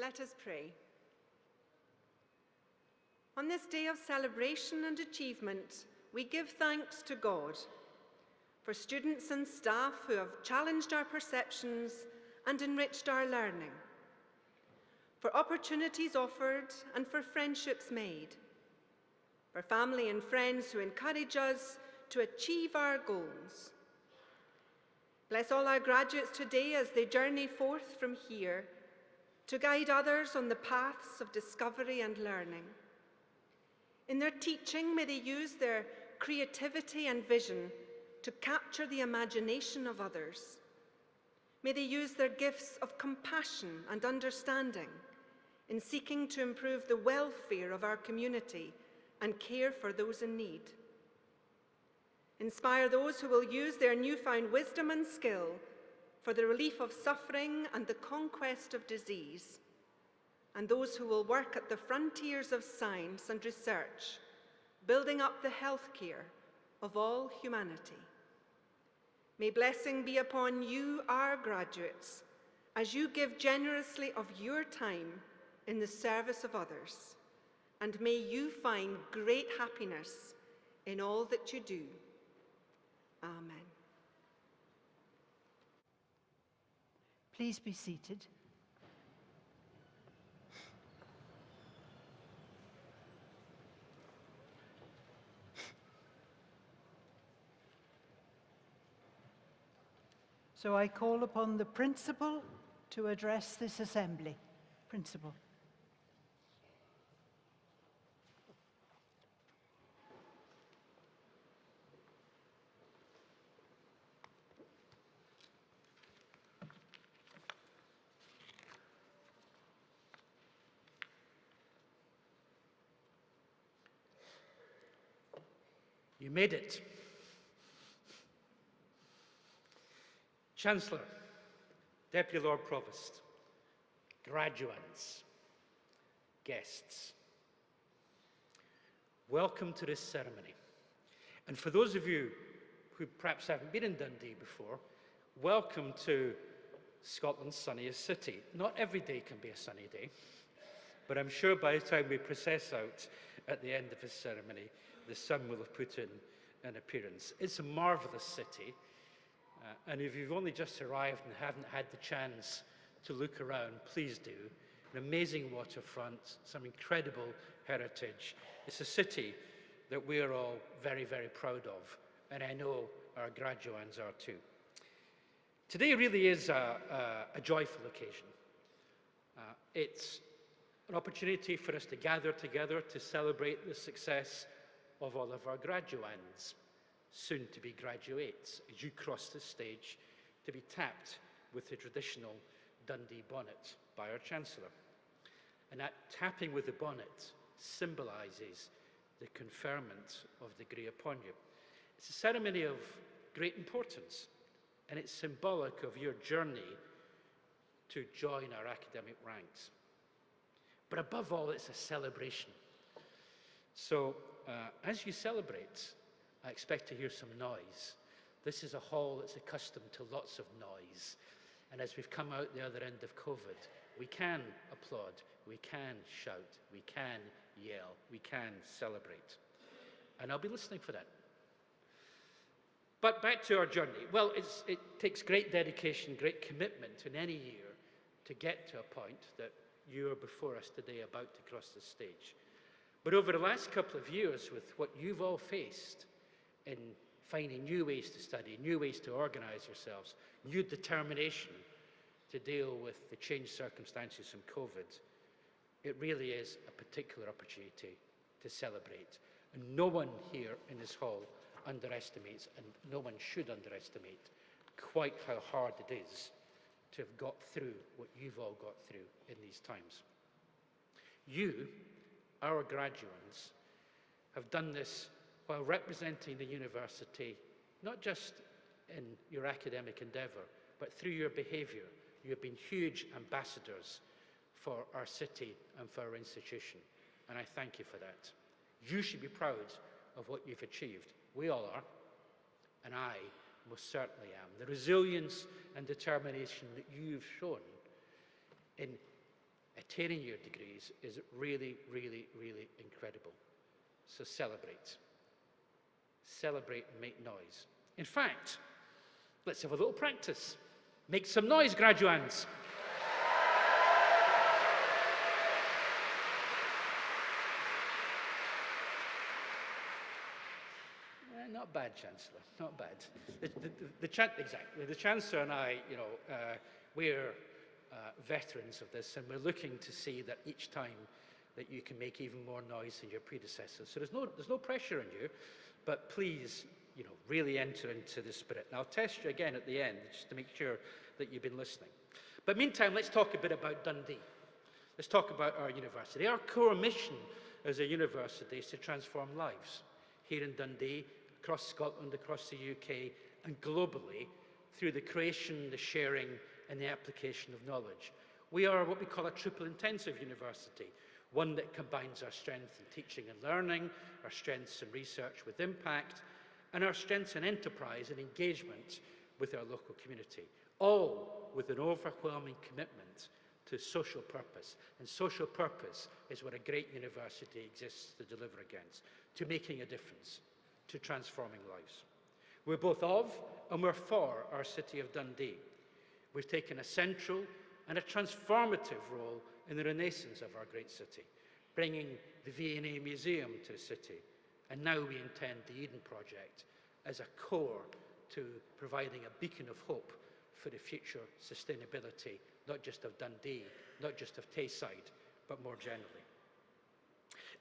Let us pray. On this day of celebration and achievement, we give thanks to God for students and staff who have challenged our perceptions and enriched our learning, for opportunities offered and for friendships made, for family and friends who encourage us to achieve our goals. Bless all our graduates today as they journey forth from here to guide others on the paths of discovery and learning. In their teaching, may they use their creativity and vision to capture the imagination of others. May they use their gifts of compassion and understanding in seeking to improve the welfare of our community and care for those in need. Inspire those who will use their newfound wisdom and skill for the relief of suffering and the conquest of disease, and those who will work at the frontiers of science and research, building up the healthcare of all humanity. May blessing be upon you, our graduates, as you give generously of your time in the service of others, and may you find great happiness in all that you do. Amen. Please be seated. So I call upon the Principal to address this assembly. Principal. You made it. Chancellor, Deputy Lord Provost, graduands, guests, welcome to this ceremony. And for those of you who perhaps haven't been in Dundee before, welcome to Scotland's sunniest city. Not every day can be a sunny day, but I'm sure by the time we process out at the end of this ceremony, the sun will have put in an appearance. It's a marvellous city, and if you've only just arrived and haven't had the chance to look around, please do. An amazing waterfront, some incredible heritage. It's a city that we're all very, very proud of, and I know our graduands are too. Today really is a joyful occasion. It's an opportunity for us to gather together to celebrate the success of all of our graduands, soon to be graduates, as you cross the stage to be tapped with the traditional Dundee bonnet by our Chancellor. And that tapping with the bonnet symbolises the conferment of the degree upon you. It's a ceremony of great importance, and it's symbolic of your journey to join our academic ranks. But above all, it's a celebration. So as you celebrate, I expect to hear some noise. This is a hall that's accustomed to lots of noise. And as we've come out the other end of COVID, we can applaud, we can shout, we can yell, we can celebrate. And I'll be listening for that. But back to our journey. Well, it takes great dedication, great commitment in any year to get to a point that you are before us today about to cross the stage. But over the last couple of years, with what you've all faced in finding new ways to study, new ways to organise yourselves, new determination to deal with the changed circumstances from COVID, it really is a particular opportunity to celebrate. And no one here in this hall underestimates, and no one should underestimate, quite how hard it is to have got through what you've all got through in these times. You, our graduates, have done this while representing the university, not just in your academic endeavour, but through your behaviour. You have been huge ambassadors for our city and for our institution, and I thank you for that. You should be proud of what you've achieved. We all are, and I most certainly am. The resilience and determination that you've shown in attaining your degrees is really, really, really incredible. So celebrate. Celebrate and make noise. In fact, let's have a little practice. Make some noise, graduands. Not bad, Chancellor, not bad. Exactly. The Chancellor and I, we're veterans of this, and we're looking to see that each time that you can make even more noise than your predecessors. So there's no pressure on you, but please, really enter into the spirit. And I'll test you again at the end, just to make sure that you've been listening. But meantime, let's talk a bit about Dundee. Let's talk about our university. Our core mission as a university is to transform lives here in Dundee, across Scotland, across the UK, and globally through the creation, the sharing, and the application of knowledge. We are what we call a triple intensive university, one that combines our strength in teaching and learning, our strengths in research with impact, and our strengths in enterprise and engagement with our local community, all with an overwhelming commitment to social purpose. And social purpose is what a great university exists to deliver against, to making a difference, to transforming lives. We're both of and we're for our city of Dundee. We've taken a central and a transformative role in the renaissance of our great city, bringing the V&A Museum to the city. And now we intend the Eden Project as a core to providing a beacon of hope for the future sustainability, not just of Dundee, not just of Tayside, but more generally.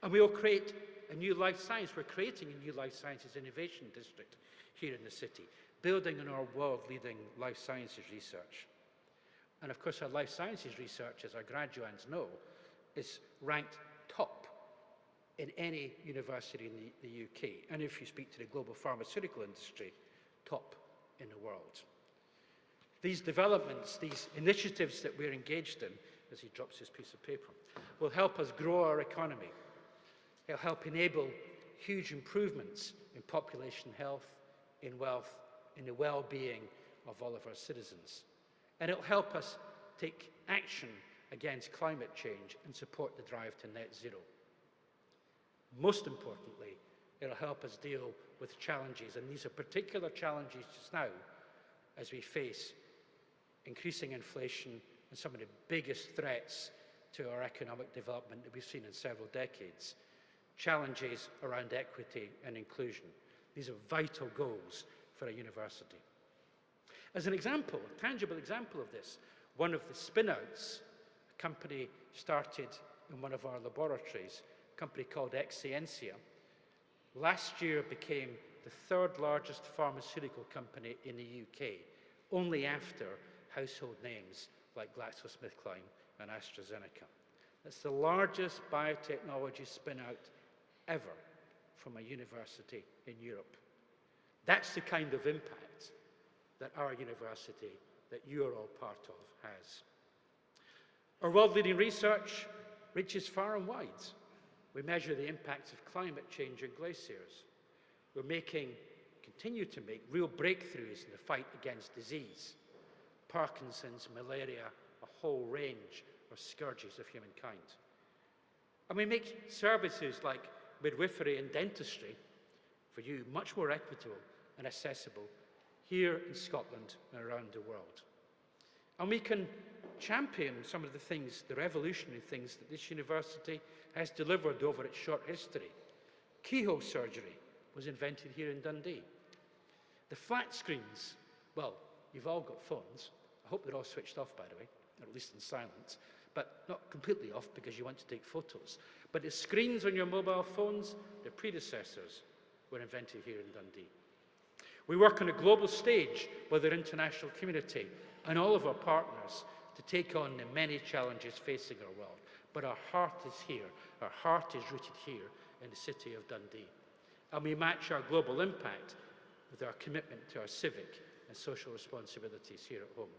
And we will create a new life science. We're creating a new life sciences innovation district here in the city, building on our world-leading life sciences research. And of course, our life sciences research, as our graduates know, is ranked top in any university in the UK. And if you speak to the global pharmaceutical industry, top in the world. These developments, these initiatives that we're engaged in, as he drops his piece of paper, will help us grow our economy. It'll help enable huge improvements in population health, in wealth, in the well-being of all of our citizens. And it'll help us take action against climate change and support the drive to net zero. Most importantly, it'll help us deal with challenges, and these are particular challenges just now as we face increasing inflation and some of the biggest threats to our economic development that we've seen in several decades. Challenges around equity and inclusion. These are vital goals for a university. As an example, a tangible example of this, one of the spin-outs, a company started in one of our laboratories, a company called Exscientia, last year became the third largest pharmaceutical company in the UK, only after household names like GlaxoSmithKline and AstraZeneca. That's the largest biotechnology spin-out ever from a university in Europe. That's the kind of impact that our university, that you're all part of, has. Our world-leading research reaches far and wide. We measure the impacts of climate change and glaciers. We're continue to make real breakthroughs in the fight against disease, Parkinson's, malaria, a whole range of scourges of humankind. And we make services like midwifery and dentistry for you much more equitable and accessible here in Scotland and around the world. And we can champion some of the things, the revolutionary things that this university has delivered over its short history. Keyhole surgery was invented here in Dundee. The flat screens, well, you've all got phones. I hope they're all switched off, by the way, or at least in silence, but not completely off because you want to take photos. But the screens on your mobile phones, their predecessors were invented here in Dundee. We work on a global stage with our international community and all of our partners to take on the many challenges facing our world. But our heart is here. Our heart is rooted here in the city of Dundee. And we match our global impact with our commitment to our civic and social responsibilities here at home.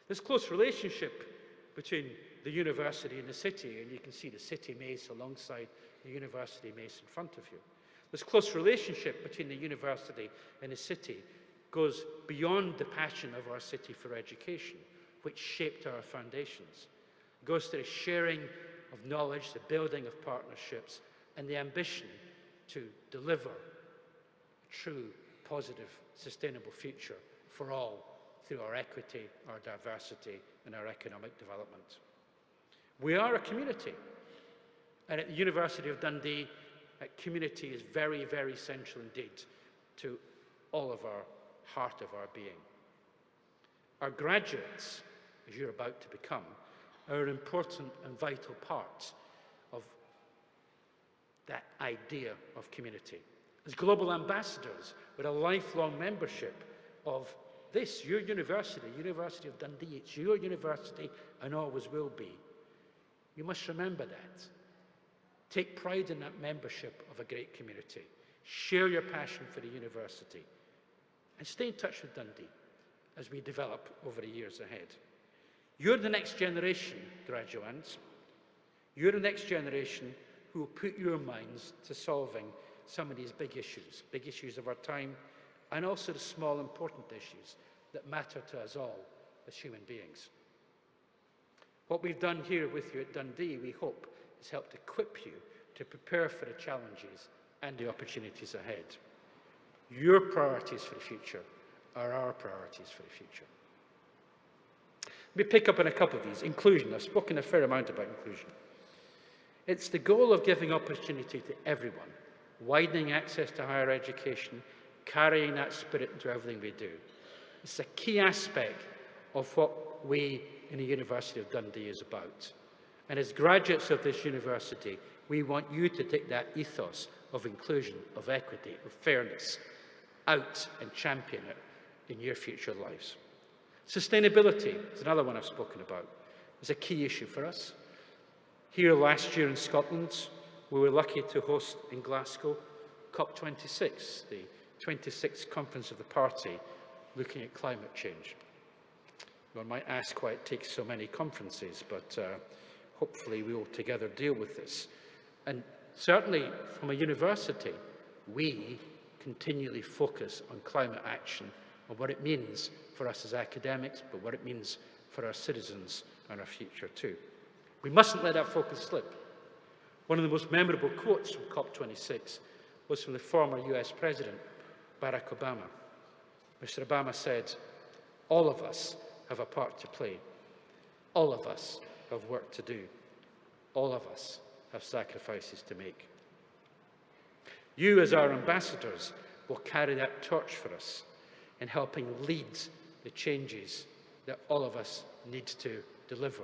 This close relationship between the university and the city, and you can see the city mace alongside the university mace in front of you. This close relationship between the university and the city goes beyond the passion of our city for education, which shaped our foundations. It goes to the sharing of knowledge, the building of partnerships, and the ambition to deliver a true, positive, sustainable future for all through our equity, our diversity, and our economic development. We are a community, and at the University of Dundee, community is very, very central indeed to all of our heart of our being. Our graduates, as you're about to become, are an important and vital part of that idea of community. As global ambassadors with a lifelong membership of this, your university, University of Dundee, it's your university and always will be. You must remember that. Take pride in that membership of a great community. Share your passion for the university. And stay in touch with Dundee as we develop over the years ahead. You're the next generation, graduates. You're the next generation who will put your minds to solving some of these big issues of our time, and also the small, important issues that matter to us all as human beings. What we've done here with you at Dundee, we hope, has helped equip you to prepare for the challenges and the opportunities ahead. Your priorities for the future are our priorities for the future. Let me pick up on a couple of these. Inclusion. I've spoken a fair amount about inclusion. It's the goal of giving opportunity to everyone, widening access to higher education, carrying that spirit into everything we do. It's a key aspect of what we in the University of Dundee is about. And as graduates of this university, we want you to take that ethos of inclusion, of equity, of fairness out and champion it in your future lives. Sustainability is another one I've spoken about. It's a key issue for us. Here last year in Scotland, we were lucky to host in Glasgow COP26, the 26th conference of the party looking at climate change. One might ask why it takes so many conferences, but hopefully we will together deal with this. And certainly from a university, we continually focus on climate action and what it means for us as academics, but what it means for our citizens and our future too. We mustn't let that focus slip. One of the most memorable quotes from COP26 was from the former US President, Barack Obama. Mr. Obama said, "All of us have a part to play. All of us have work to do. All of us have sacrifices to make." You, as our ambassadors, will carry that torch for us in helping lead the changes that all of us need to deliver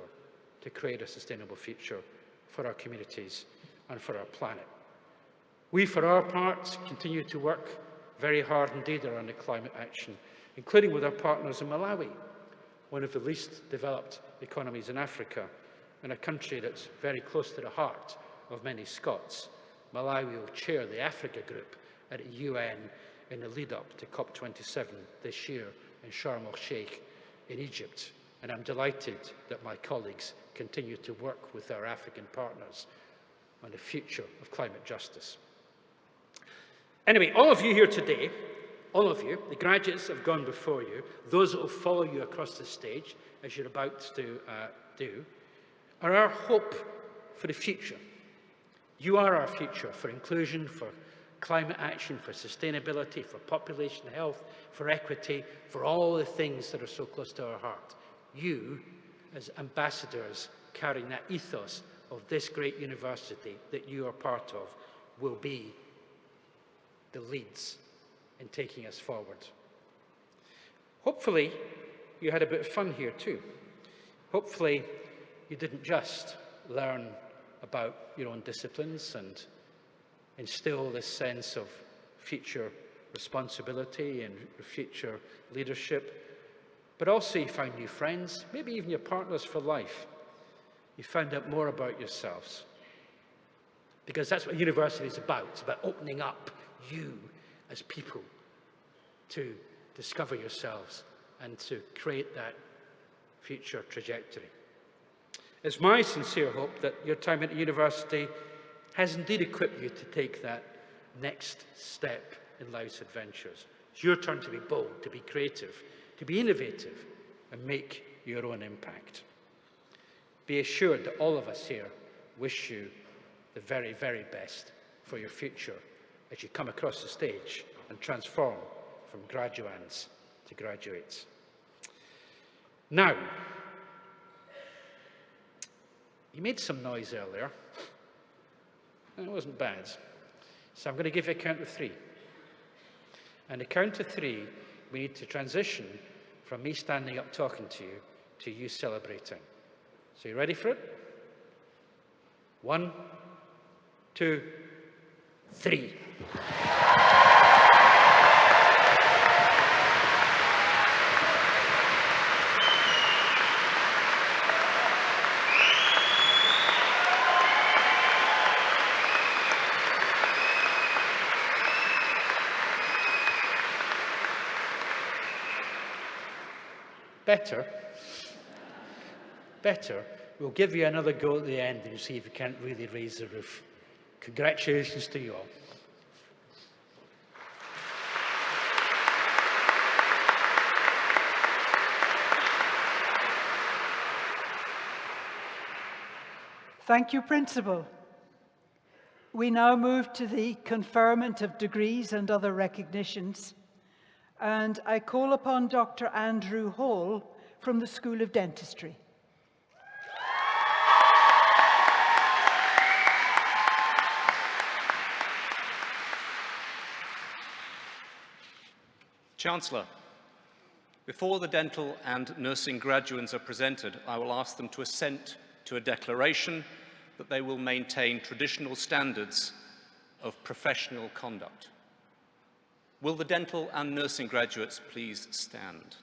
to create a sustainable future for our communities and for our planet. We, for our part, continue to work very hard indeed around the climate action, including with our partners in Malawi, one of the least developed economies in Africa, and a country that's very close to the heart of many Scots. Malawi will chair the Africa Group at the UN in the lead-up to COP27 this year in Sharm el-Sheikh in Egypt, and I'm delighted that my colleagues continue to work with our African partners on the future of climate justice. Anyway, all of you here today, all of you, the graduates that have gone before you, those that will follow you across the stage, as you're about to do, are our hope for the future. You are our future for inclusion, for climate action, for sustainability, for population health, for equity, for all the things that are so close to our heart. You, as ambassadors carrying that ethos of this great university that you are part of, will be the leads in taking us forward. Hopefully, you had a bit of fun here too. Hopefully, you didn't just learn about your own disciplines and instill this sense of future responsibility and future leadership, but also you found new friends, maybe even your partners for life. You found out more about yourselves. Because that's what university is about. It's about opening up you as people to discover yourselves and to create that future trajectory. It's my sincere hope that your time at the university has indeed equipped you to take that next step in life's adventures. It's your turn to be bold, to be creative, to be innovative, and make your own impact. be assured that all of us here wish you the very, very best for your future as you come across the stage and transform from graduands to graduates. Now, you made some noise earlier, and it wasn't bad. So I'm going to give you a count of 3. And a count of 3, we need to transition from me standing up talking to you celebrating. So you ready for it? 1, 2, 3. Better, we'll give you another go at the end and see if you can't really raise the roof. Congratulations to you all. Thank you, Principal. We now move to the conferment of degrees and other recognitions. And I call upon Dr. Andrew Hall from the School of Dentistry. Chancellor, before the dental and nursing graduates are presented, I will ask them to assent to a declaration that they will maintain traditional standards of professional conduct. Will the dental and nursing graduates please stand?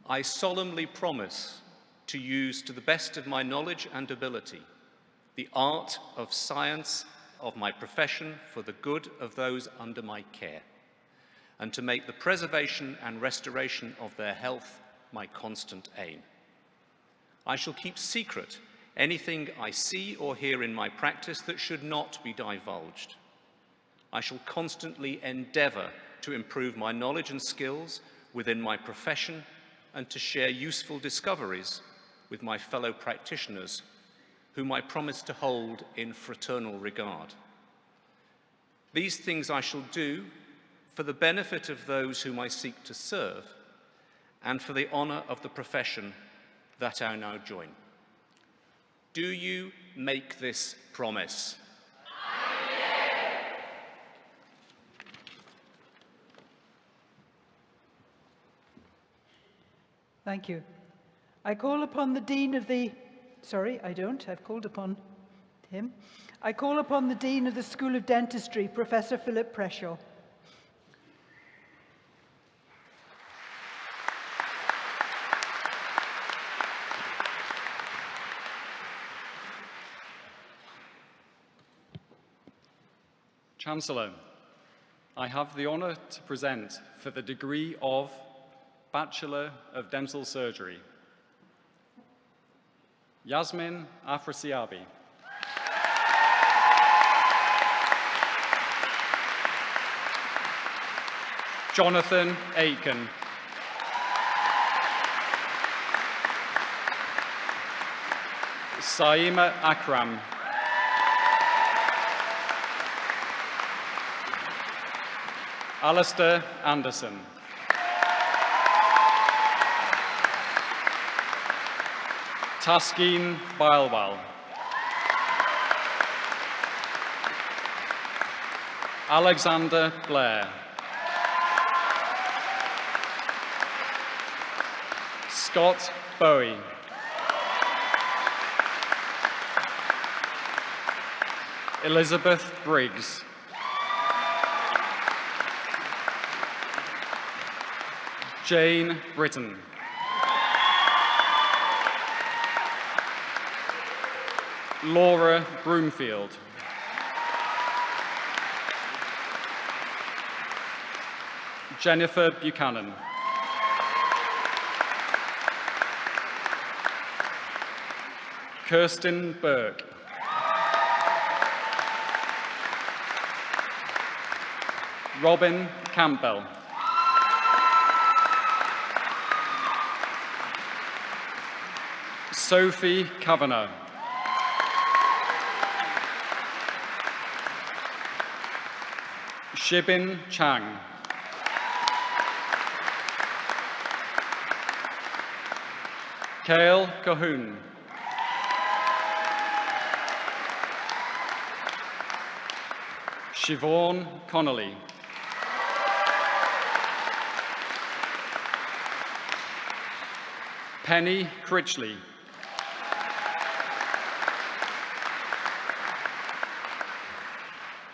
I solemnly promise to use to the best of my knowledge and ability the art of science of my profession for the good of those under my care, and to make the preservation and restoration of their health my constant aim. I shall keep secret anything I see or hear in my practice that should not be divulged. I shall constantly endeavour to improve my knowledge and skills within my profession and to share useful discoveries with my fellow practitioners, whom I promise to hold in fraternal regard. These things I shall do for the benefit of those whom I seek to serve and for the honour of the profession that I now join. Do you make this promise? Thank you. I call upon the Dean of the... Sorry, I don't. I've called upon him. I call upon the Dean of the School of Dentistry, Professor Philip Preshaw. Chancellor, I have the honour to present for the degree of Bachelor of Dental Surgery, Yasmin Afrasiabi. Jonathan Aiken. Saima Akram. Alistair Anderson. Taskeen Bilewal. Alexander Blair. Scott Bowie. Elizabeth Briggs. Jane Britton. Laura Broomfield. Jennifer Buchanan. Kirsten Burke. Robin Campbell. Sophie Kavanagh. Shibin Chang. Kale Cahoon. Siobhan Connolly. Penny Critchley.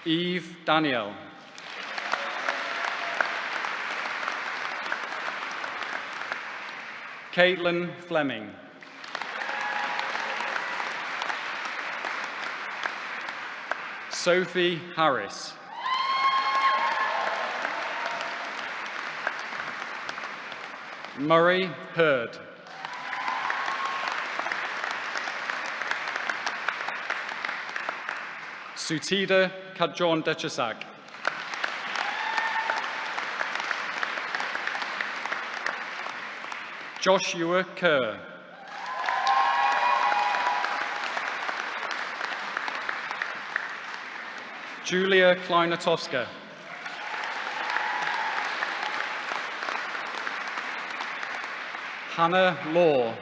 Eve Danielle. Caitlin Fleming. Sophie Harris. Murray Hurd. Sutida Kajon Dechasak. Joshua Kerr. Julia Kleinatowska. Hannah Law.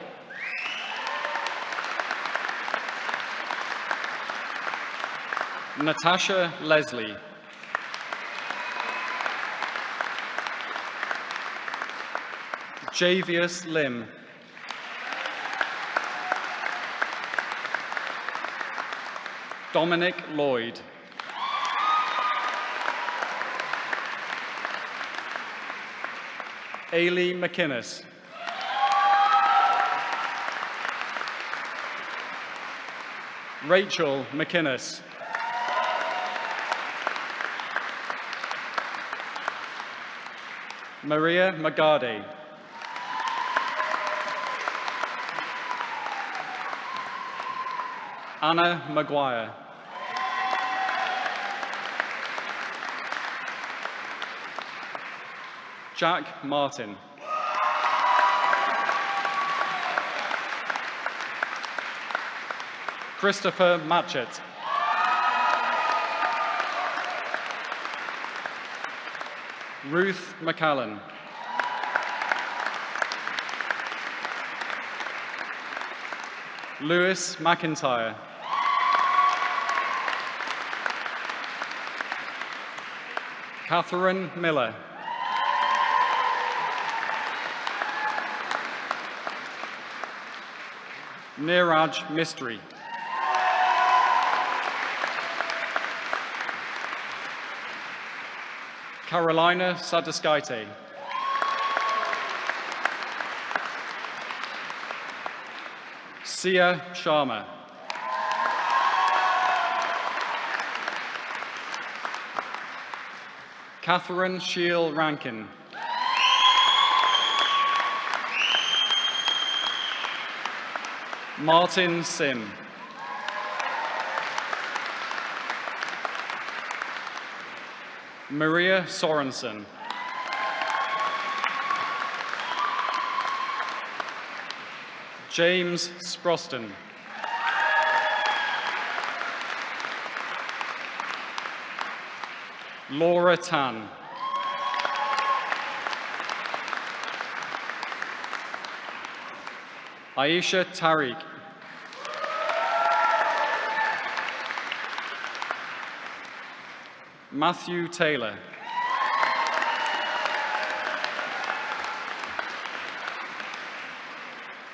Natasha Leslie. Javius Lim. Dominic Lloyd. Ailey McInnes. Rachel McInnes. Maria Magade. Anna Maguire. Jack Martin. Christopher Matchett. Ruth McCallan. Lewis McIntyre. Catherine Miller. Niraj Mistry. Carolina Sadaskaite. Sia Sharma. Catherine Shield Rankin. Martin Sim. Maria Sorensen. James Sproston. Laura Tan. Aisha Tariq. Matthew Taylor.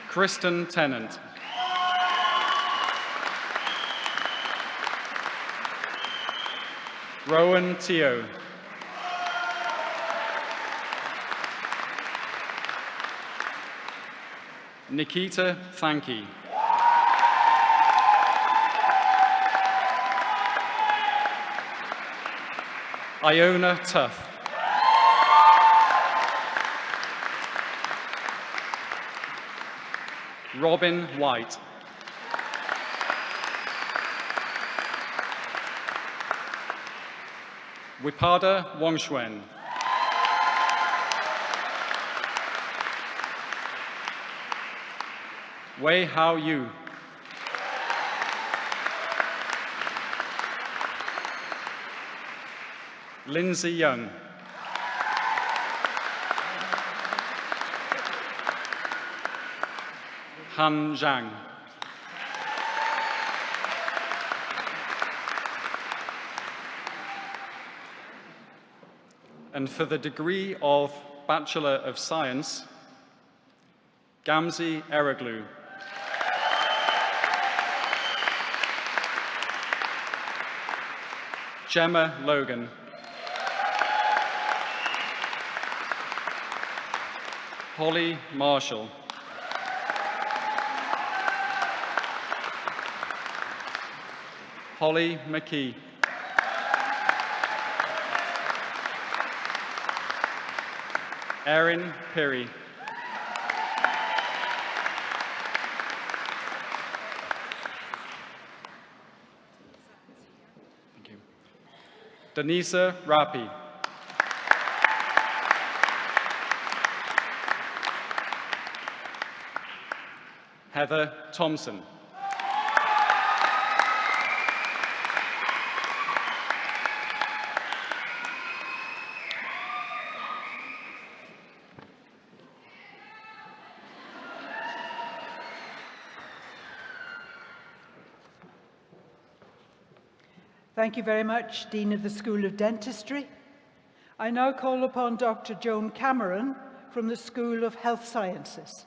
Kristen Tennant. Rowan Teo. Nikita Thankey. Iona Tuff. Robin White. Wipada Wangshuen. Wei Hao Yu. Lindsay Young. Han Zhang. And for the degree of Bachelor of Science, Gamze Eroglu. Gemma Logan. Holly Marshall. Holly McKee. Erin Perry. Thank you. Denisa Rapi. Heather Thompson. Thank you very much, Dean of the School of Dentistry. I now call upon Dr. Joan Cameron from the School of Health Sciences.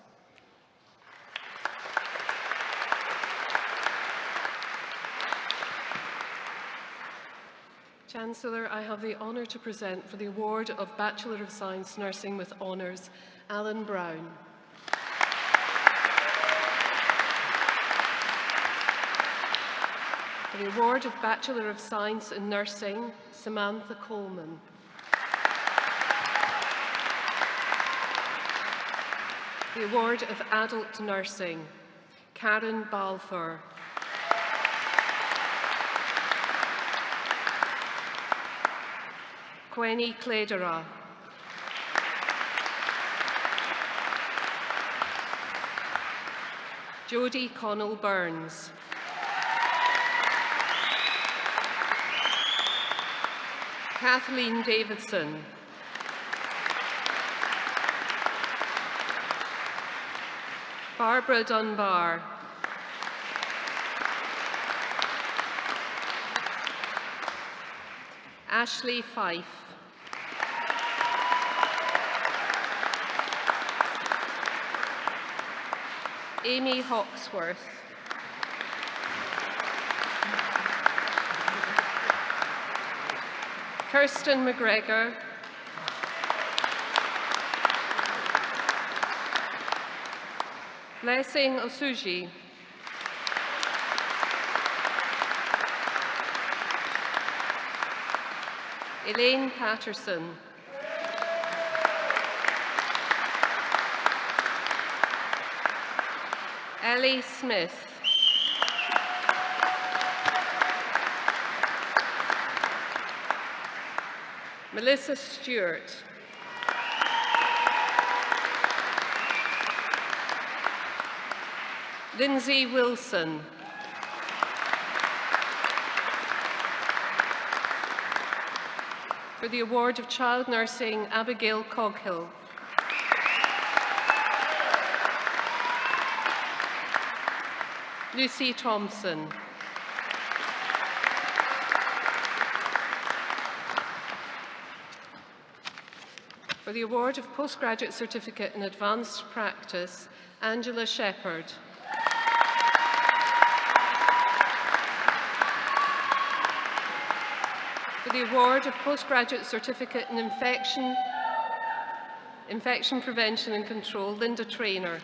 Chancellor, I have the honour to present for the award of Bachelor of Science Nursing with Honours, Alan Brown. For the award of Bachelor of Science in Nursing, Samantha Coleman. The award of Adult Nursing, Karen Balfour. Gwenny Cledera. Jodie Connell Burns. Kathleen Davidson. Barbara Dunbar. Ashley Fife. Amy Hawksworth. Kirsten McGregor. Blessing Osuji. Elaine Patterson. Ellie Smith. Melissa Stewart. Lindsay Wilson. For the award of Child Nursing, Abigail Coghill. Lucy Thompson. For the award of Postgraduate Certificate in Advanced Practice, Angela Shepherd. For the award of Postgraduate Certificate in Infection Prevention and Control, Linda Traynor.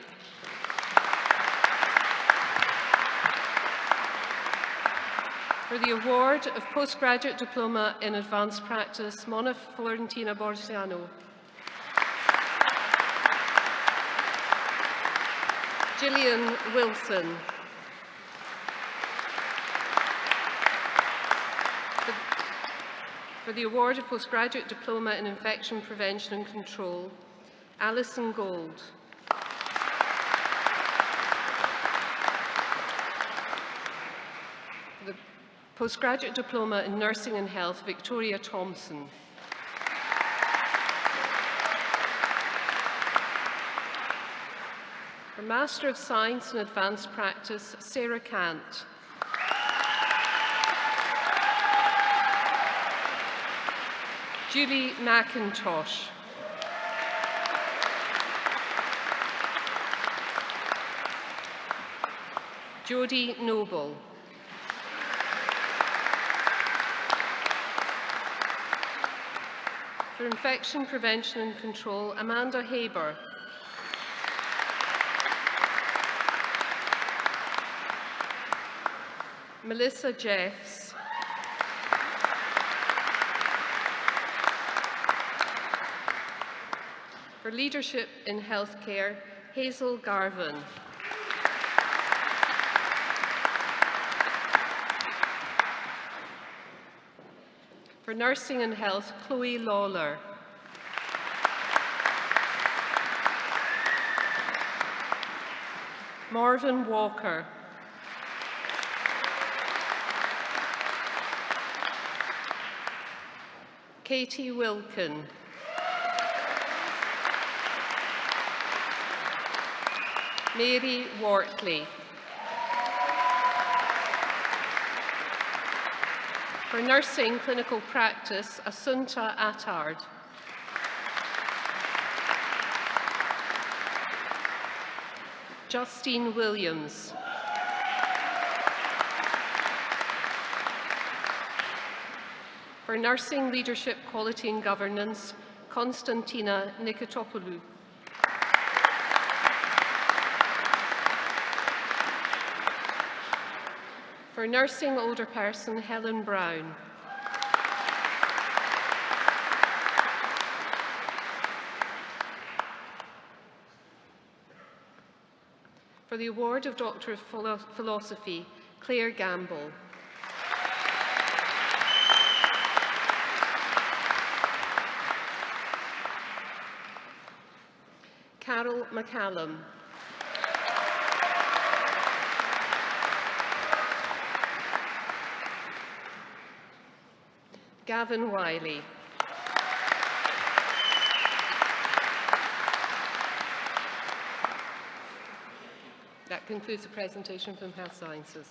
For the award of Postgraduate Diploma in Advanced Practice, Mona Florentina Borsiano. Gillian Wilson. For the award of Postgraduate Diploma in Infection Prevention and Control, Alison Gold. For the Postgraduate Diploma in Nursing and Health, Victoria Thompson. For Master of Science in Advanced Practice, Sarah Cant. Julie McIntosh. Jodie Noble. For Infection Prevention and Control, Amanda Haber. Melissa Jeffs. For Leadership in Healthcare, Hazel Garvin. For Nursing and Health, Chloe Lawler. Marvin Walker. Katie Wilkin. Mary Wortley. For Nursing Clinical Practice, Asunta Attard. Justine Williams. For Nursing Leadership, Quality and Governance, Konstantina Nikitopoulou. For Nursing Older Person, Helen Brown. For the award of Doctor of Philosophy, Claire Gamble. Carol McCallum. Gavin Wiley. That concludes the presentation from Health Sciences.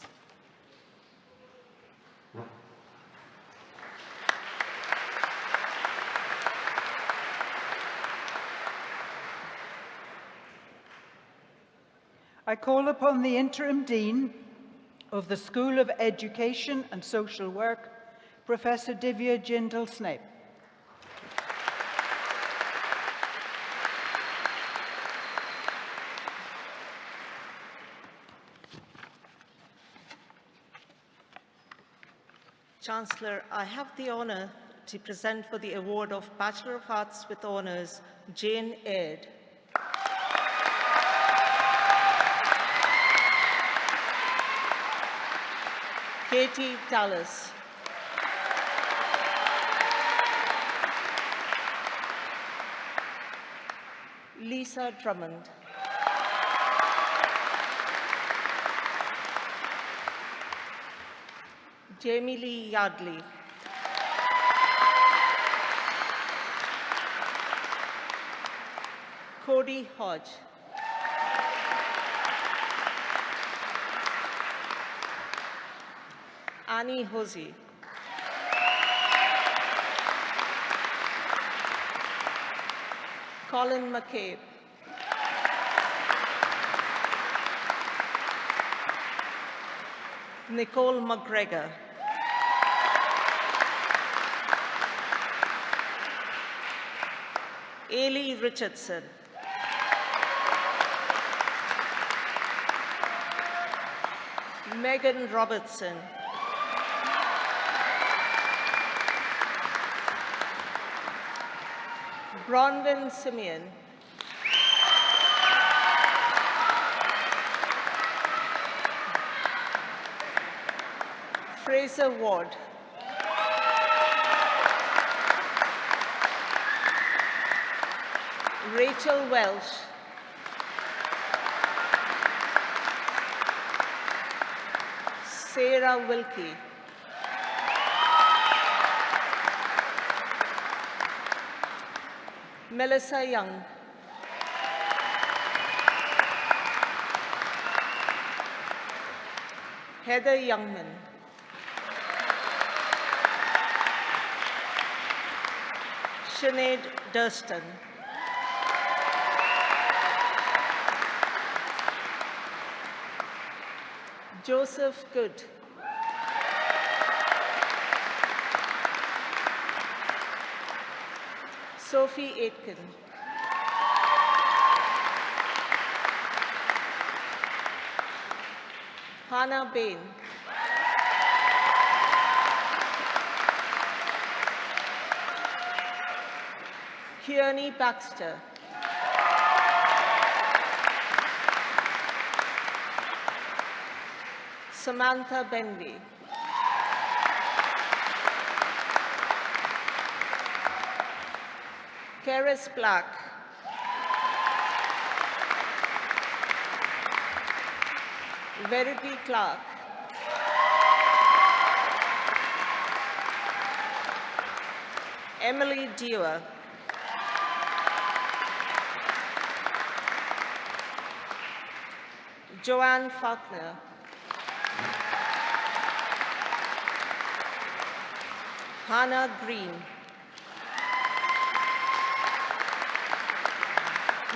I call upon the Interim Dean of the School of Education and Social Work, Professor Divya Jindal-Snape. Chancellor, I have the honour to present for the award of Bachelor of Arts with Honours, Jane Aird. Katie Dallas. Lisa Drummond. Jamie Lee Yardley. Cody Hodge. Annie Hosey. Colin McCabe. Nicole McGregor. Ailey Richardson. Megan Robertson. Bronwyn Simeon. Fraser Ward. Rachel Welsh. Sarah Wilkie. Melissa Young. Heather Youngman. Sinead Durston. Joseph Good. Sophie Aitken. Hannah Bain. Kearney Baxter. Samantha Benvey. Keris Black. Verity Clark. Emily Dewar. Joanne Faulkner. Hannah Green.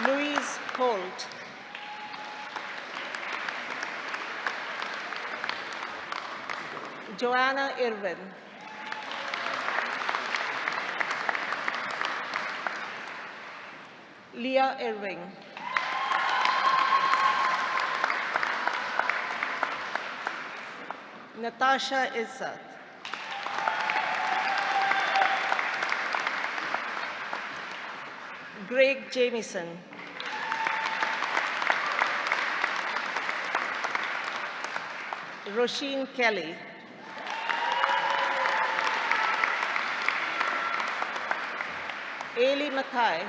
Louise Holt. Joanna Irwin. Leah Irving. Natasha Izzat. Greg Jamieson. Roisin Kelly. Ailey Mackay.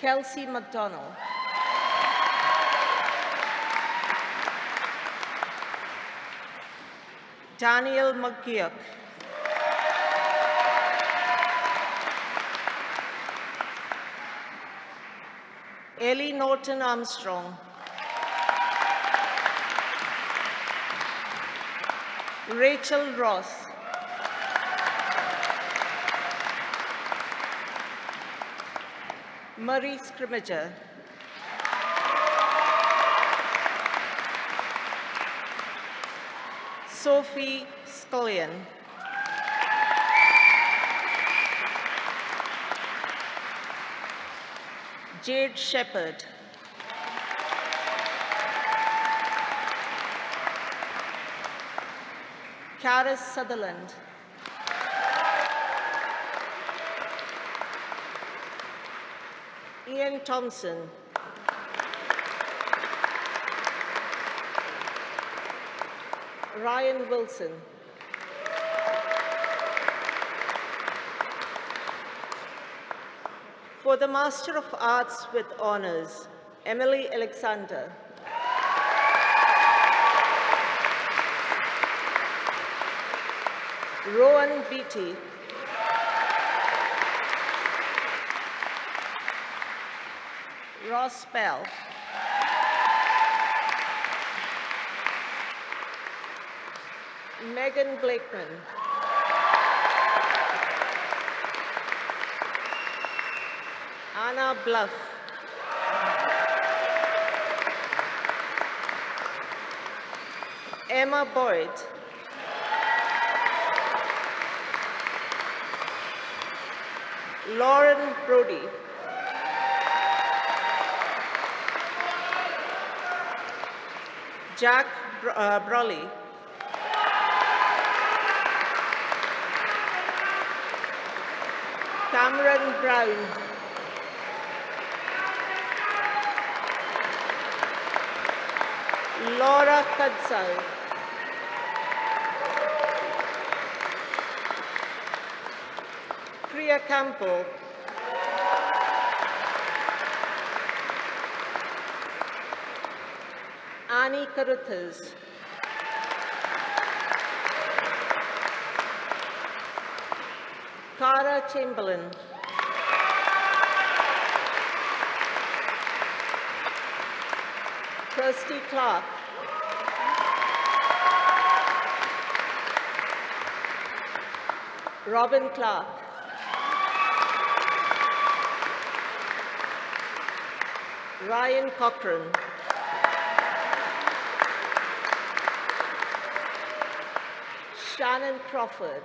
Kelsey McDonald. Daniel McGeoch. Ellie Norton Armstrong. Rachel Ross. Murray Scrimmager. Sophie Scullion. Jade Shepherd. Karis Sutherland. Ian Thompson. Ryan Wilson. For the Master of Arts with Honors, Emily Alexander. Rowan Beatty. Ross Bell. Megan Blakeman. Anna Bluff. Emma Boyd. Lauren Brody. Jack Brawley. Cameron Brown. Laura Kudzai. Sophia Campbell. Annie Carruthers. Cara Chamberlain. Kirsty Clark. Robin Clark. Ryan Cochran. Shannon Crawford.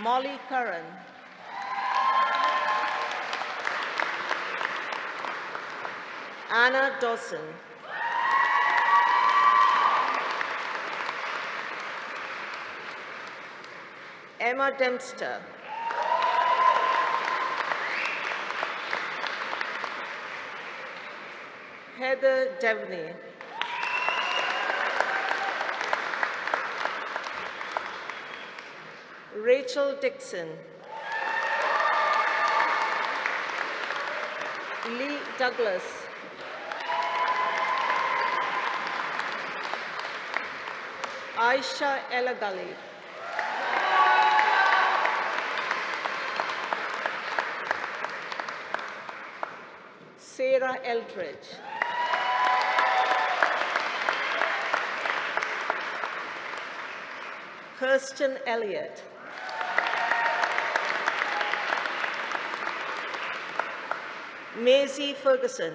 Molly Curran. Anna Dawson. Emma Dempster. Heather Devney. Rachel Dixon. Lee Douglas. Aisha Elagali. Sarah Eldridge. Kirsten Elliott. Maisie Ferguson.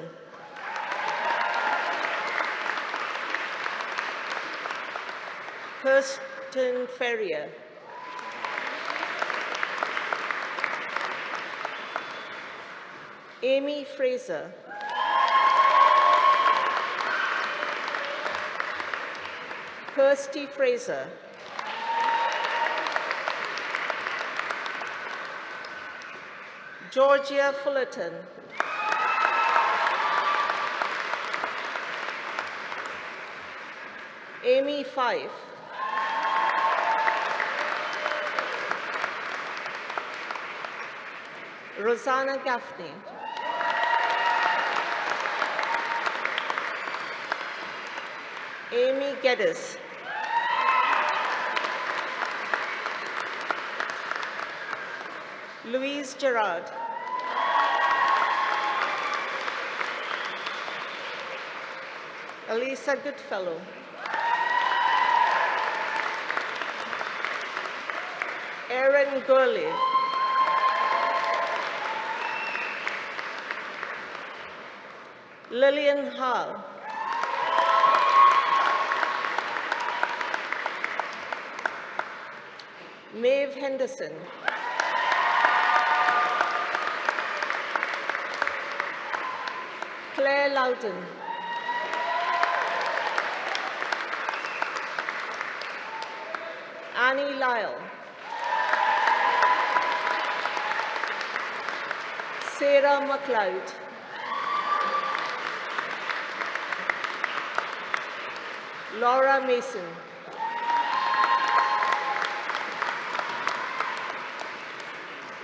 Kirsten Ferrier. Amy Fraser. Kirsty Fraser. Georgia Fullerton. Amy Fife. Rosanna Gaffney. Amy Geddes. Louise Gerard. Elisa Goodfellow. Erin Gurley. Lillian Hall. Maeve Henderson. Claire Loudon. Annie Lyle. Sarah MacLeod. Laura Mason.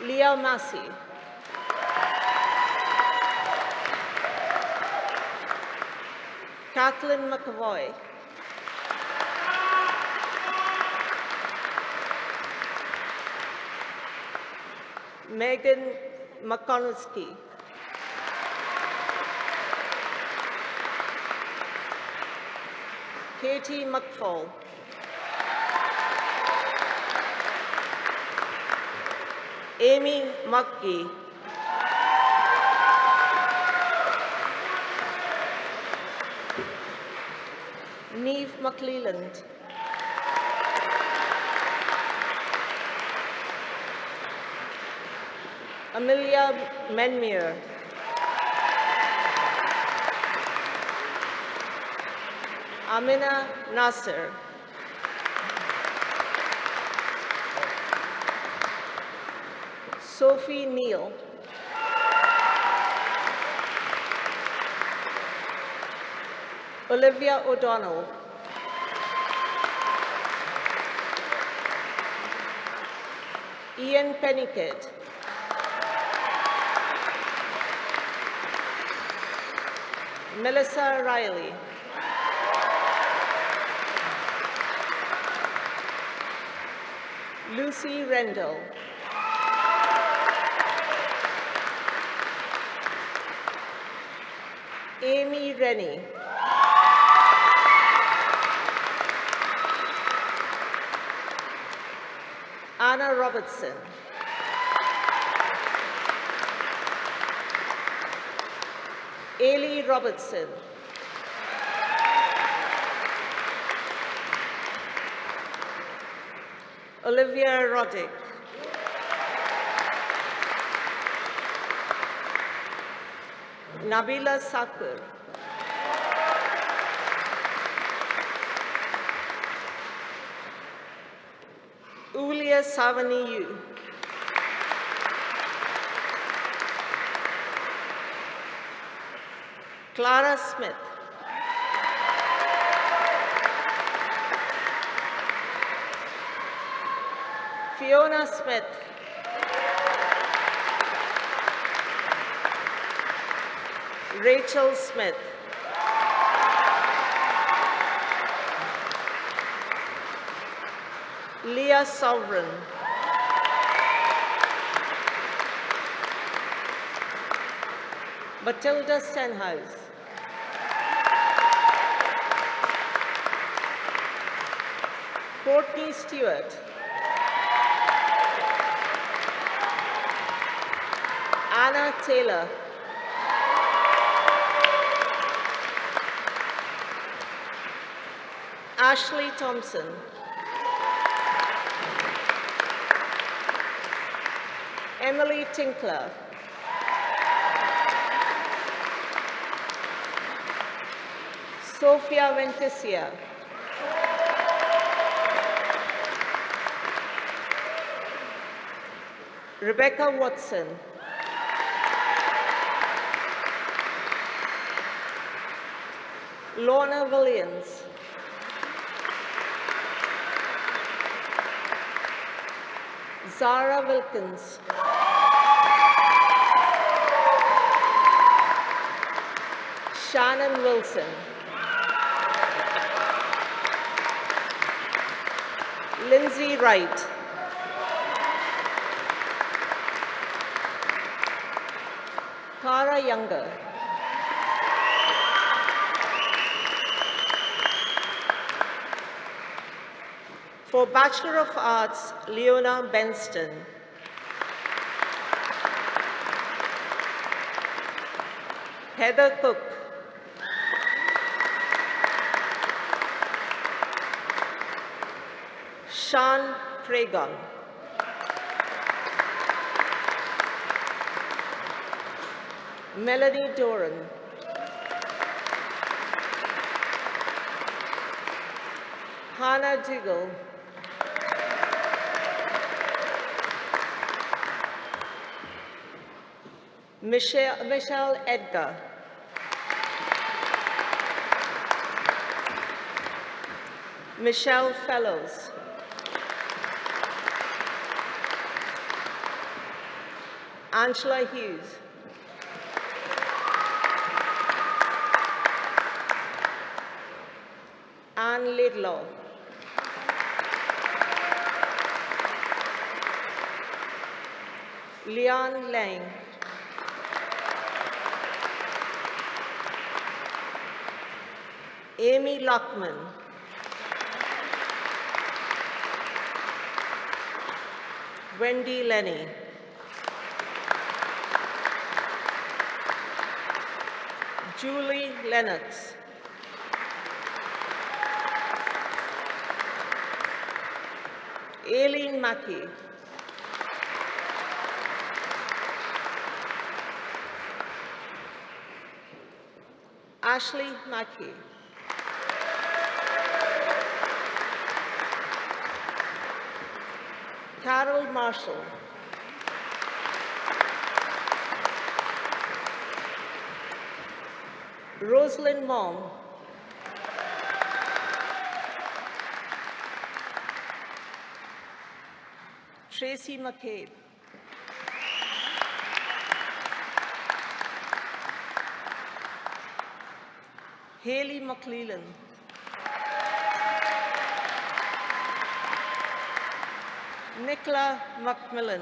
Leah Massey. Kathleen McAvoy. Megan McConaughey. Katie McFall. Amy McGee. Neve McClelland. Amelia Menmere. Amina Nasser. Sophie Neal. Olivia O'Donnell. Ian Pennicott, Melissa Riley, Lucy Rendell, Amy Rennie, Anna Robertson, Ailey Robertson, Olivia Roddick, Nabila Sakur, Ulia Savaniyu, Clara Smith, Fiona Smith, Rachel Smith, Leah Sovereign, Matilda Stenhouse, Courtney Stewart, Anna Taylor, Ashley Thompson, Emily Tinkler, Sophia Ventesia, Rebecca Watson, Lorna Williams, Zara Wilkins, Shannon Wilson, Lindsay Wright, Tara Younger, for Bachelor of Arts, Leona Benston, Heather Cook, Sean Cragon, Melanie Doran, Hannah Diggle, Michelle Edgar, Michelle Fellows, Angela Hughes, Anne Lidlaw, Leon Lang, Amy Lockman, Wendy Lenny, Julie Lennox, Aileen Mackey, Ashley Mackey, Carol Marshall, Rosalind Mong, Tracy McCabe. Haley McClellan. Nicola McMillan.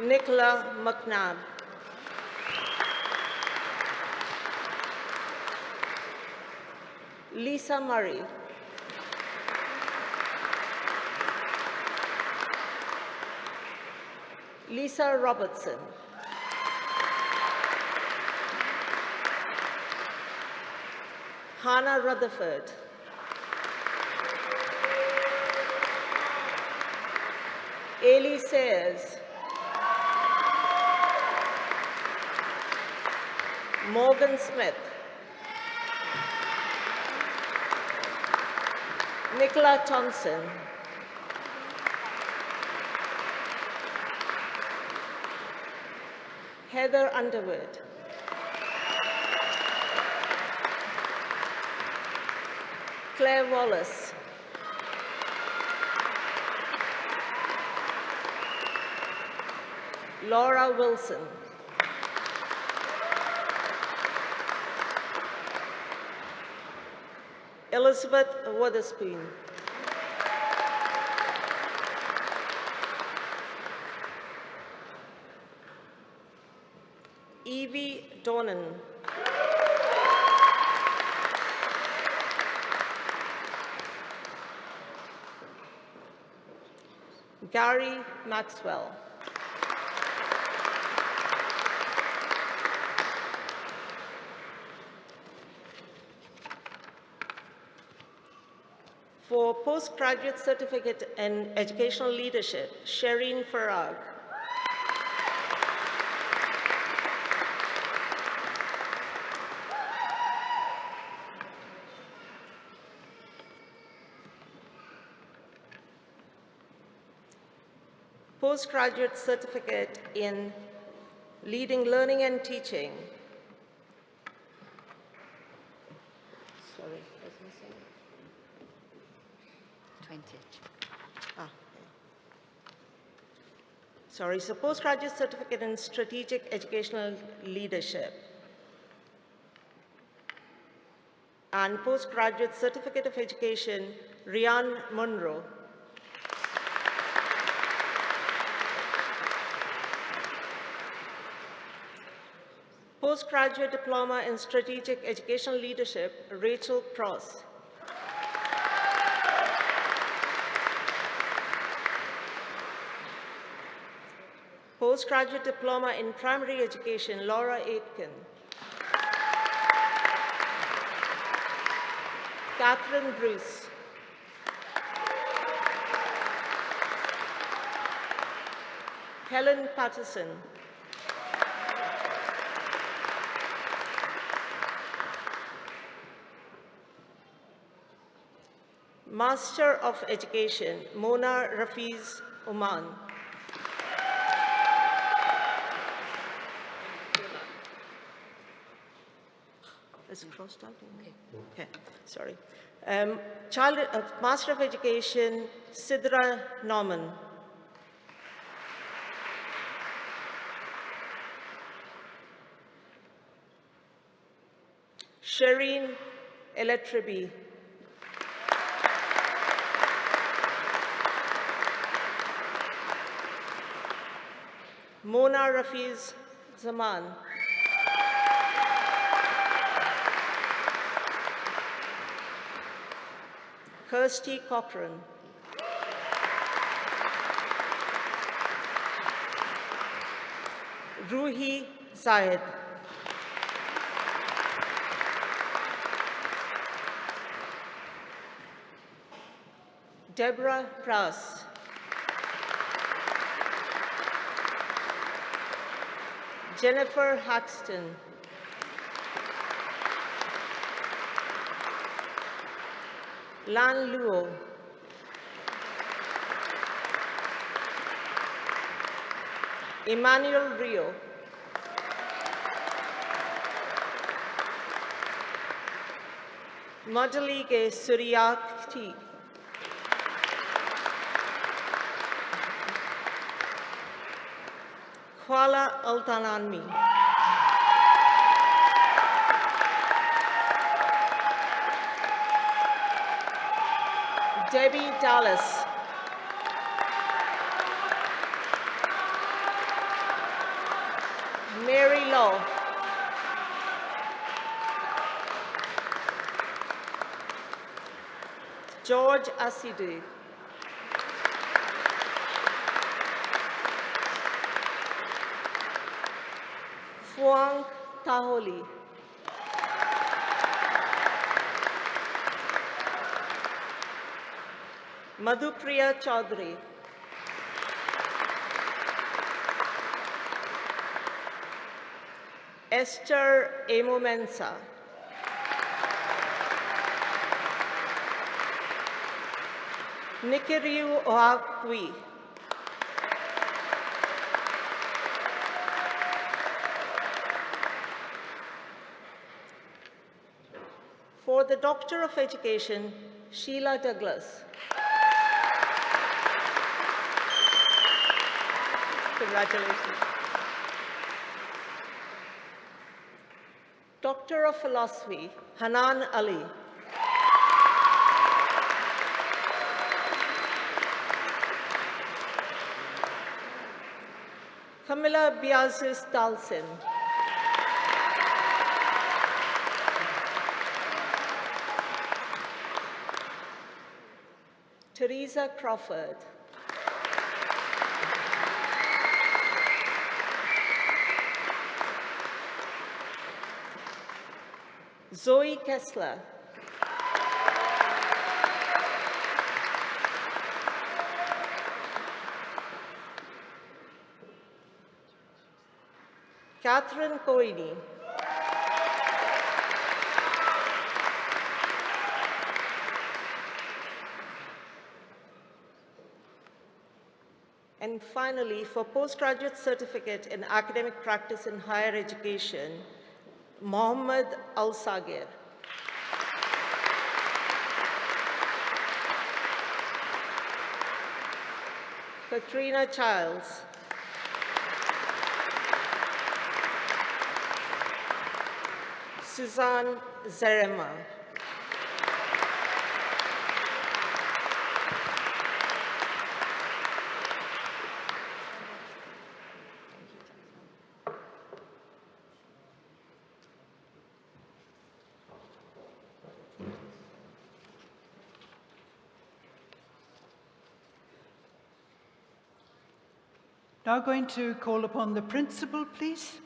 Nicola McNabb. Lisa Murray. Lisa Robertson. Hannah Rutherford. Ailey Sayers. Morgan Smith. Nicola Thompson. Heather Underwood. Claire Wallace. Laura Wilson. Elizabeth Witherspoon. Evie Donan. Gary Maxwell. For postgraduate certificate in educational leadership, Shireen Farag. Postgraduate certificate in leading learning and teaching. Sorry, what's missing? 20. Ah, okay. Sorry, so postgraduate certificate in strategic educational leadership. And postgraduate certificate of education, Rian Munro. Postgraduate diploma in strategic educational leadership, Rachel Cross. Postgraduate diploma in primary education, Laura Aitken. Catherine Bruce. Helen Patterson. Master of Education, Mona Rafiz Oman. Is it crossed out? Okay, sorry. Master of Education, Sidra Norman. Shireen Eletribi. Mona Rafiz Zaman. Kirsty Cochran. Ruhi Zayed. Deborah Prass. Jennifer Haxton. Lan Luo. Emmanuel Rio. Madalige Suryakti. Kuala Altananmi. Debbie Dallas. Mary Law. George Asidu. Fuang Taholi. Madhupriya Chaudhary. Esther Emomensa. Nikiriu Oakwi. For the Doctor of Education, Sheila Douglas. Congratulations. Doctor of Philosophy, Hanan Ali. Camilla Biazis Dalsin. Teresa Crawford. Zoe Kessler. Catherine Coini. And finally, for postgraduate certificate in academic practice in higher education, Mohammed Al-Sagir. Katrina Childs. Suzanne Zarema. Now going to call upon the principal, please.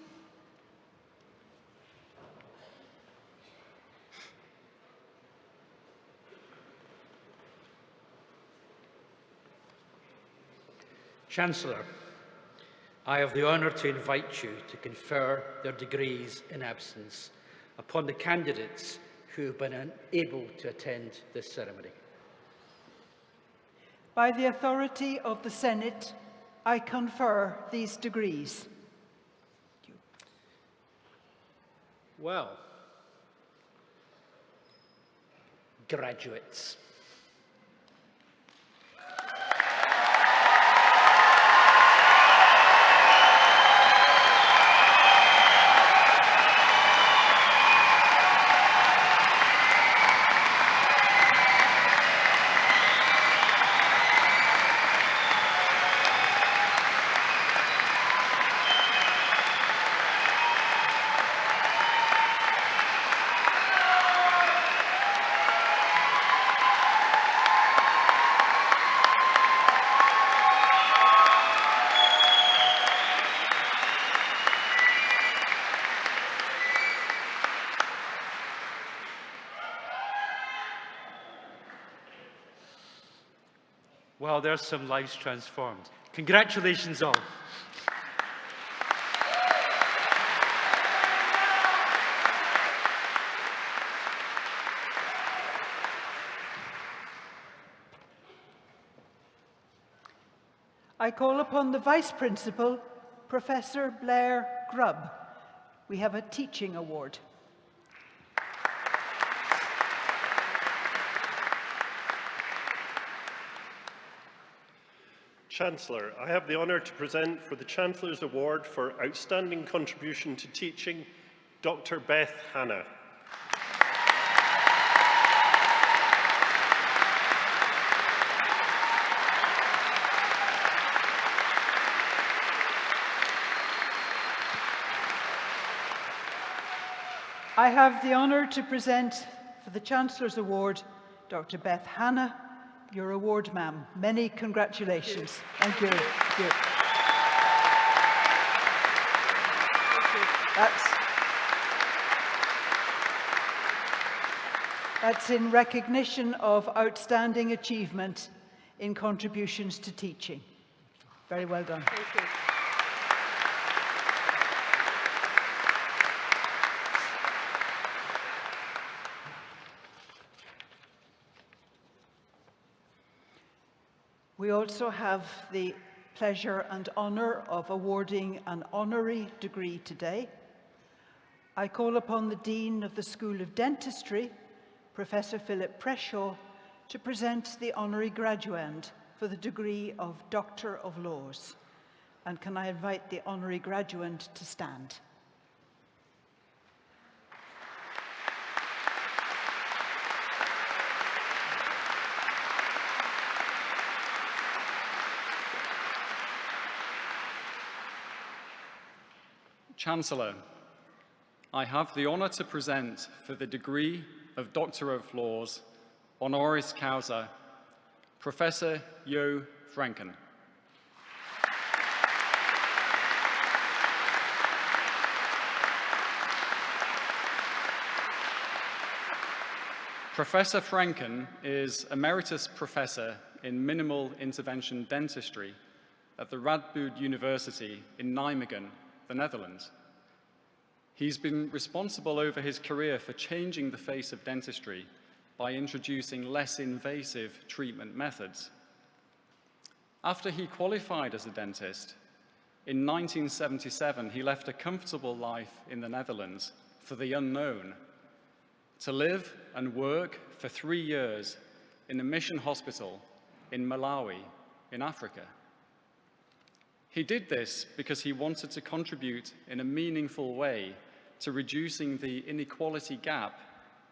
Chancellor, I have the honour to invite you to confer their degrees in absence upon the candidates who have been unable to attend this ceremony. By the authority of the Senate, I confer these degrees. Well, graduates. Well, there's some lives transformed. Congratulations all. I call upon the Vice Principal, Professor Blair Grubb. We have a teaching award. Chancellor, I have the honour to present for the Chancellor's Award for Outstanding Contribution to Teaching, Dr. Beth Hannah. I have the honour to present for the Chancellor's Award, Dr. Beth Hannah. Your award, ma'am. Many congratulations. Thank you. Thank you. That's in recognition of outstanding achievement in contributions to teaching. Very well done. Thank you. We also have the pleasure and honour of awarding an honorary degree today. I call upon the Dean of the School of Dentistry, Professor Philip Preshaw, to present the honorary graduand for the degree of Doctor of Laws. And can I invite the honorary graduand to stand? Chancellor, I have the honour to present for the degree of Doctor of Laws, honoris causa, Professor Jo Franken. Professor Franken is Emeritus Professor in Minimal Intervention Dentistry at the Radboud University in Nijmegen, the Netherlands. He's been responsible over his career for changing the face of dentistry by introducing less invasive treatment methods. After he qualified as a dentist, in 1977 he left a comfortable life in the Netherlands for the unknown, to live and work for 3 years in a mission hospital in Malawi, in Africa. He did this because he wanted to contribute in a meaningful way to reducing the inequality gap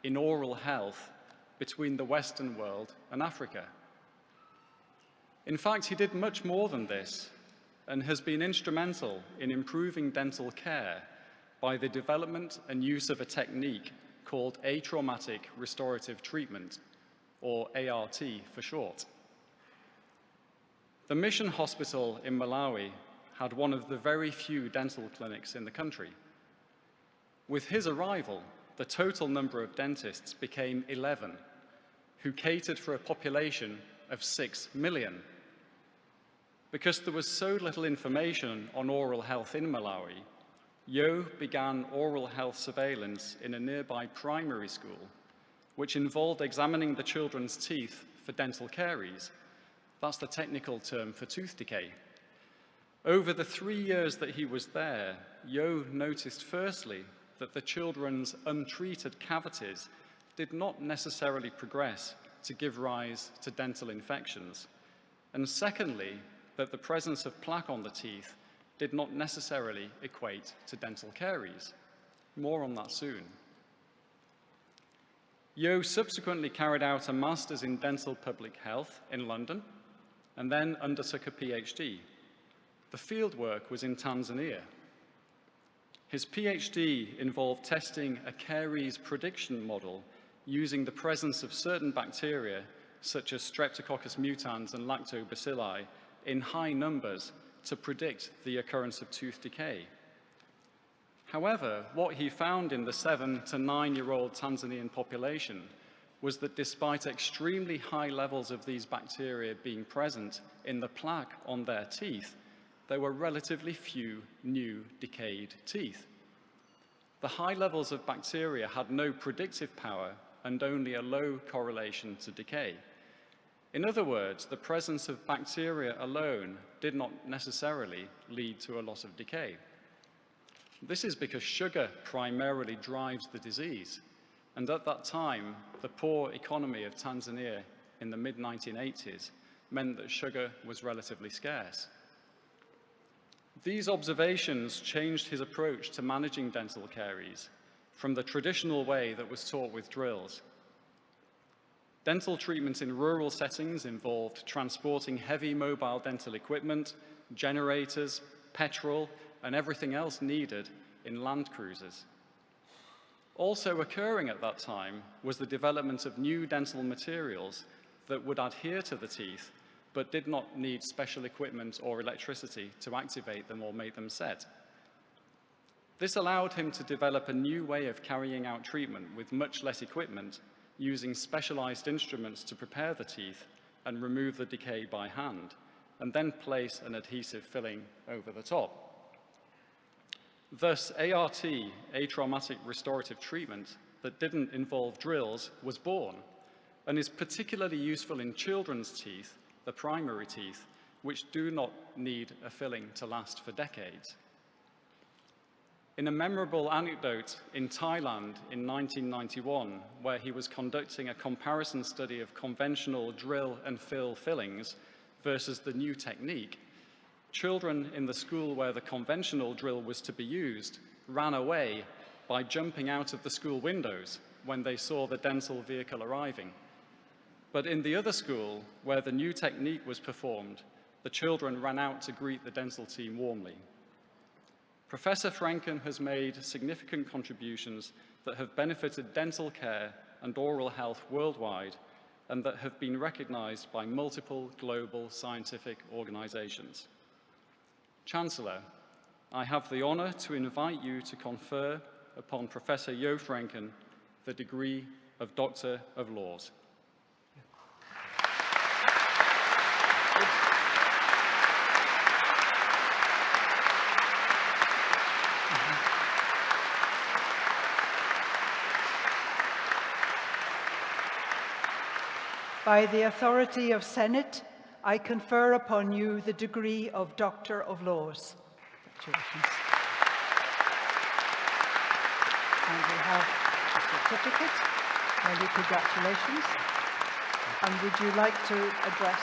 in oral health between the Western world and Africa. In fact, he did much more than this and has been instrumental in improving dental care by the development and use of a technique called atraumatic restorative treatment, or ART for short. The mission hospital in Malawi had one of the very few dental clinics in the country. With his arrival, the total number of dentists became 11, who catered for a population of 6 million. Because there was so little information on oral health in Malawi, Jo began oral health surveillance in a nearby primary school, which involved examining the children's teeth for dental caries. That's the technical term for tooth decay. Over the 3 years that he was there, Jo noticed firstly that the children's untreated cavities did not necessarily progress to give rise to dental infections. And secondly, that the presence of plaque on the teeth did not necessarily equate to dental caries. More on that soon. Jo subsequently carried out a Master's in Dental Public Health in London and then undertook a PhD. The fieldwork was in Tanzania. His PhD involved testing a caries prediction model using the presence of certain bacteria, such as Streptococcus mutans and lactobacilli, in high numbers to predict the occurrence of tooth decay. However, what he found in the 7 to 9-year-old Tanzanian population was that despite extremely high levels of these bacteria being present in the plaque on their teeth, there were relatively few new decayed teeth. The high levels of bacteria had no predictive power and only a low correlation to decay. In other words, the presence of bacteria alone did not necessarily lead to a loss of decay. This is because sugar primarily drives the disease, and at that time, the poor economy of Tanzania in the mid-1980s meant that sugar was relatively scarce. These observations changed his approach to managing dental caries from the traditional way that was taught with drills. Dental treatment in rural settings involved transporting heavy mobile dental equipment, generators, petrol, and everything else needed in land cruisers. Also occurring at that time was the development of new dental materials that would adhere to the teeth but did not need special equipment or electricity to activate them or make them set. This allowed him to develop a new way of carrying out treatment with much less equipment, using specialized instruments to prepare the teeth and remove the decay by hand, and then place an adhesive filling over the top. Thus, ART, atraumatic restorative treatment, that didn't involve drills was born, and is particularly useful in children's teeth, the primary teeth, which do not need a filling to last for decades. In a memorable anecdote in Thailand in 1991, where he was conducting a comparison study of conventional drill and fill fillings versus the new technique, children in the school where the conventional drill was to be used ran away by jumping out of the school windows when they saw the dental vehicle arriving. But in the other school, where the new technique was performed, the children ran out to greet the dental team warmly. Professor Franken has made significant contributions that have benefited dental care and oral health worldwide, and that have been recognized by multiple global scientific organizations. Chancellor, I have the honor to invite you to confer upon Professor Jo Franken the degree of Doctor of Laws. By the authority of Senate, I confer upon you the degree of Doctor of Laws. Congratulations. And we have a certificate. Many congratulations. And would you like to address?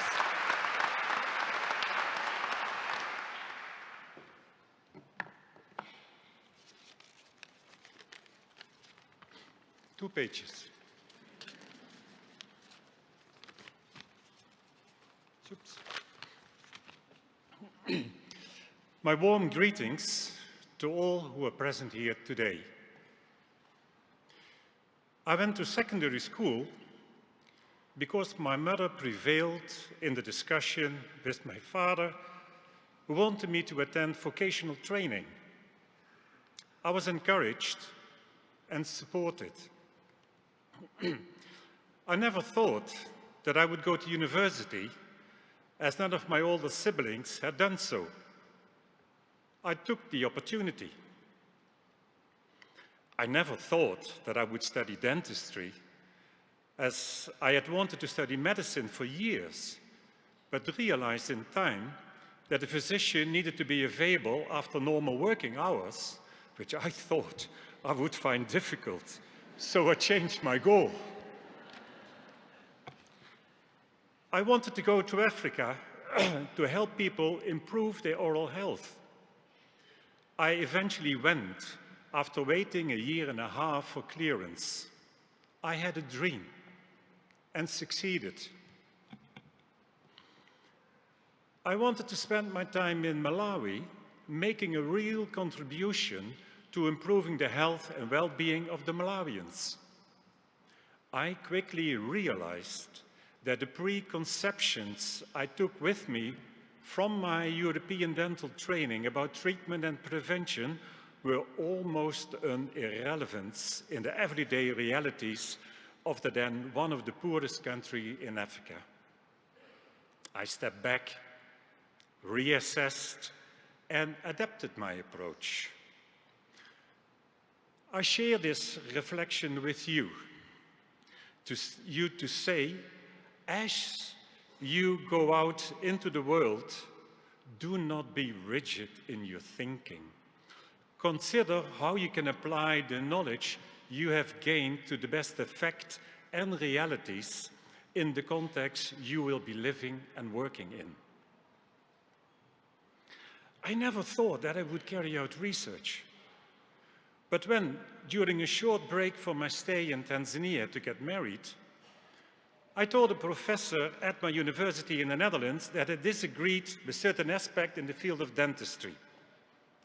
Two pages. Oops. My warm greetings to all who are present here today. I went to secondary school because my mother prevailed in the discussion with my father, who wanted me to attend vocational training. I was encouraged and supported. I never thought that I would go to university, as none of my older siblings had done so. I took the opportunity. I never thought that I would study dentistry, as I had wanted to study medicine for years, but realized in time that a physician needed to be available after normal working hours, which I thought I would find difficult, so I changed my goal. I wanted to go to Africa to help people improve their oral health. I eventually went after waiting a year and a half for clearance. I had a dream and succeeded. I wanted to spend my time in Malawi making a real contribution to improving the health and well-being of the Malawians. I quickly realized that the preconceptions I took with me from my European dental training about treatment and prevention were almost an irrelevance in the everyday realities of the then one of the poorest countries in Africa. I stepped back, reassessed, and adapted my approach. I share this reflection with you to say, as you go out into the world, do not be rigid in your thinking. Consider how you can apply the knowledge you have gained to the best effect and realities in the context you will be living and working in. I never thought that I would carry out research. But when, during a short break from my stay in Tanzania to get married, I told a professor at my university in the Netherlands that I disagreed with certain aspects in the field of dentistry.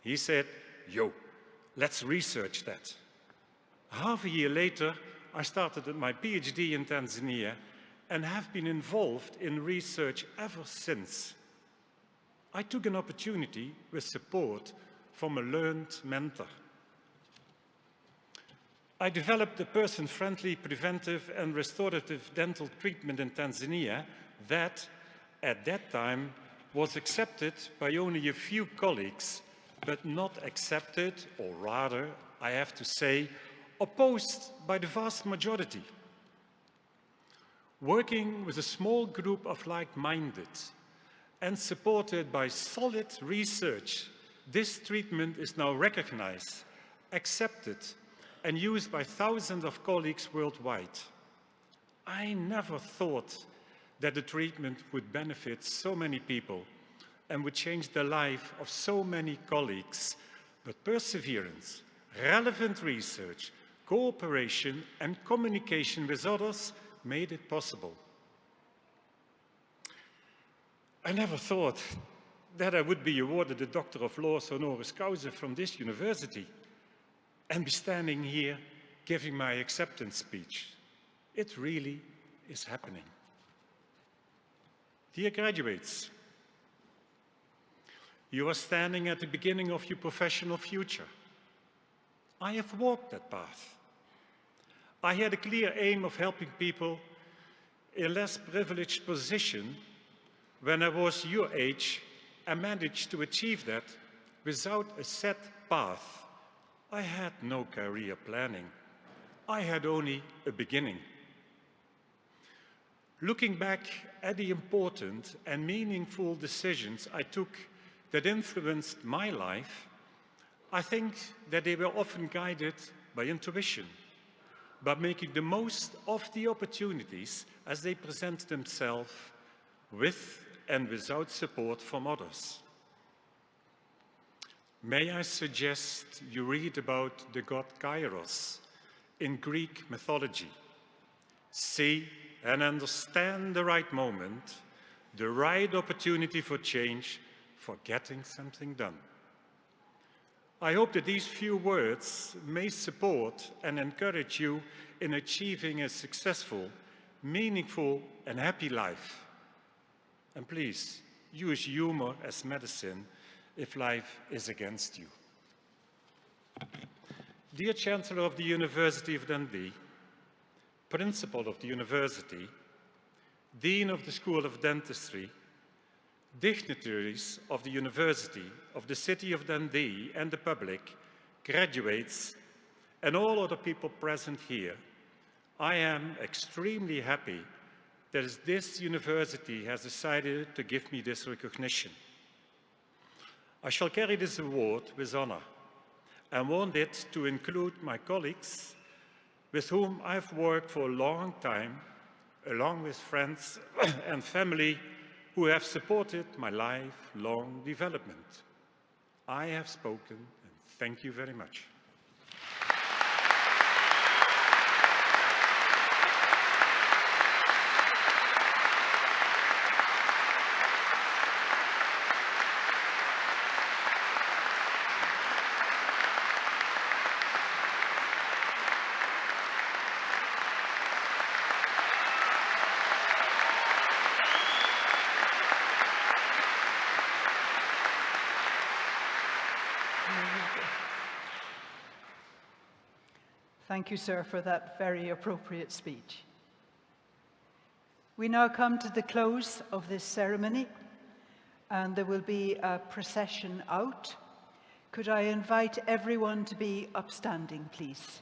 He said, "Yo, let's research that." Half a year later, I started my PhD in Tanzania and have been involved in research ever since. I took an opportunity with support from a learned mentor. I developed a person-friendly preventive and restorative dental treatment in Tanzania that, at that time, was accepted by only a few colleagues, but not accepted, or rather, I have to say, opposed by the vast majority. Working with a small group of like-minded and supported by solid research, this treatment is now recognized, accepted, and used by thousands of colleagues worldwide. I never thought that the treatment would benefit so many people and would change the life of so many colleagues, but perseverance, relevant research, cooperation, and communication with others made it possible. I never thought that I would be awarded the Doctor of Laws honoris causa from this university and be standing here giving my acceptance speech. It really is happening. Dear graduates, you are standing at the beginning of your professional future. I have walked that path. I had a clear aim of helping people in a less privileged position when I was your age and managed to achieve that without a set path. I had no career planning. I had only a beginning. Looking back at the important and meaningful decisions I took that influenced my life, I think that they were often guided by intuition, by making the most of the opportunities as they present themselves with and without support from others. May I suggest you read about the god Kairos in Greek mythology. See and understand the right moment, the right opportunity for change, for getting something done. I hope that these few words may support and encourage you in achieving a successful, meaningful, and happy life. And please, use humor as medicine if life is against you. Dear Chancellor of the University of Dundee, Principal of the University, Dean of the School of Dentistry, dignitaries of the University, of the City of Dundee and the public, graduates, and all other people present here, I am extremely happy that this university has decided to give me this recognition. I shall carry this award with honor and want it to include my colleagues with whom I've worked for a long time, along with friends and family who have supported my lifelong development. I have spoken, and thank you very much. Thank you, sir, for that very appropriate speech. We now come to the close of this ceremony, and there will be a procession out. Could I invite everyone to be upstanding, please?